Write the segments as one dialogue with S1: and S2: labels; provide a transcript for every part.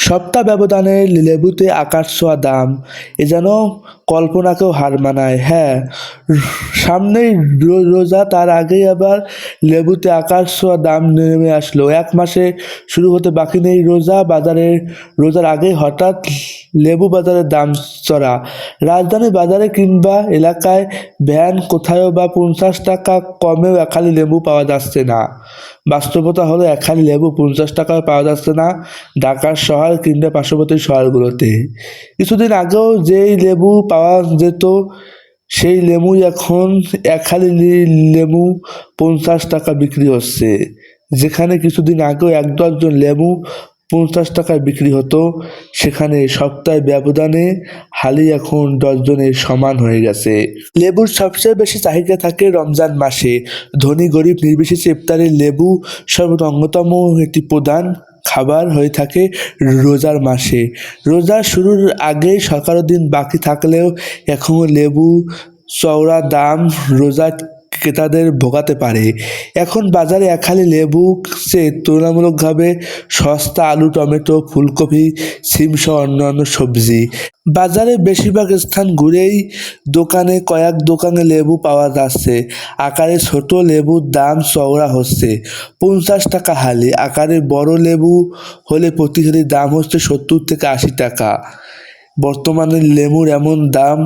S1: সপ্তাহ ব্যবধানে লেবুতে আকাশ ছোঁয়া দাম, এ যেন কল্পনাকেও হার মানায়। হ্যাঁ, সামনেই রোজা, তার আগেই আবার লেবুতে আকাশ ছোঁয়া দাম নেমে আসলো। এক মাসে শুরু হতে বাকি নেই রোজার আগেই হঠাৎ লেবু বাজারের দাম চড়া। রাজধানী বাজারে কিংবা এলাকায় ভ্যান কোথাও বা 50 টাকা কমেও একখালি লেবু পাওয়া যাচ্ছে না। বাস্তবতা হলো একখালি লেবু 50 টাকায় পাওয়া যাচ্ছে না ঢাকার শহর কিংবা পার্শ্ববর্তী শহরগুলোতে। কিছুদিন আগেও যেই লেবু পাওয়া যেত সেই লেবুই এখন একখালি লেবু 50 টাকা বিক্রি হচ্ছে। যেখানে কিছুদিন আগেও 1 ডজন লেবু 50 টাকায় বিক্রি হতো, সেখানে সপ্তাহে ব্যবধানে হালি এখন ডজনের সমান হয়ে গেছে। লেবুর সবচেয়ে বেশি চাহিদা থাকে রমজান মাসে। ধনী গরিব নির্বিশেষে ইফতারে লেবু শরবত অন্যতম একটি প্রধান খাবার হয়ে থাকে রোজার মাসে। রোজা শুরুর আগে 11 দিন বাকি থাকলেও এখনও লেবু চওড়া দাম রোজা ক্রেতাদের ভোগাতে পারে। এখন বাজারে একখালি লেবু চেয়ে তুলনামূলকভাবে সস্তা আলু, টমেটো, ফুলকপি, সিম সহ অন্যান্য সবজি। বাজারে বেশিরভাগ স্থান ঘুরেই কয়েক দোকানে লেবু পাওয়া যাচ্ছে। আকারে ছোট লেবুর দাম চওড়া হচ্ছে 50 টাকা হালি। আকারে বড় লেবু হলে প্রতি হালি দাম হচ্ছে 70 থেকে 80 টাকা। বর্তমানে লেবুর এমন দাম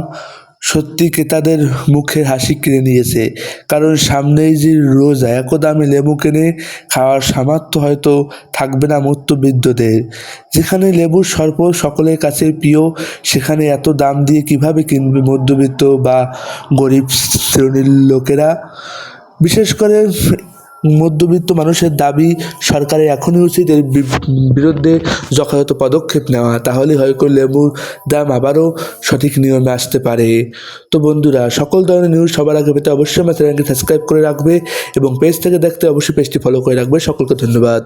S1: সত্যি ক্রেতাদের মুখের হাসি কেড়ে নিয়েছে। কারণ সামনেই যে রোজা, এত দামে লেবু কিনে খাওয়ার সামর্থ্য হয়তো থাকবে না মধ্যবিত্তদের। যেখানে লেবুর শরবত সকলের কাছে প্রিয়, সেখানে এত দাম দিয়ে কিভাবে কিনবে মধ্যবিত্ত বা গরিব শ্রেণীর লোকেরা? বিশেষ করে মধ্যবিত্ত মানুষের দাবি, সরকারের এখনই উচিত এর বিরুদ্ধে যথাযথ পদক্ষেপ নেওয়া। তাহলে হয়তো লেবুর দাম আবারও সঠিক নিয়মে আসতে পারে। তো বন্ধুরা, সকল ধরনের নিউজ সবার আগে পেতে অবশ্যই আমার চ্যানেলকে সাবস্ক্রাইব করে রাখবে এবং পেজ থেকে দেখতে অবশ্যই পেজটি ফলো করে রাখবে। সকলকে ধন্যবাদ।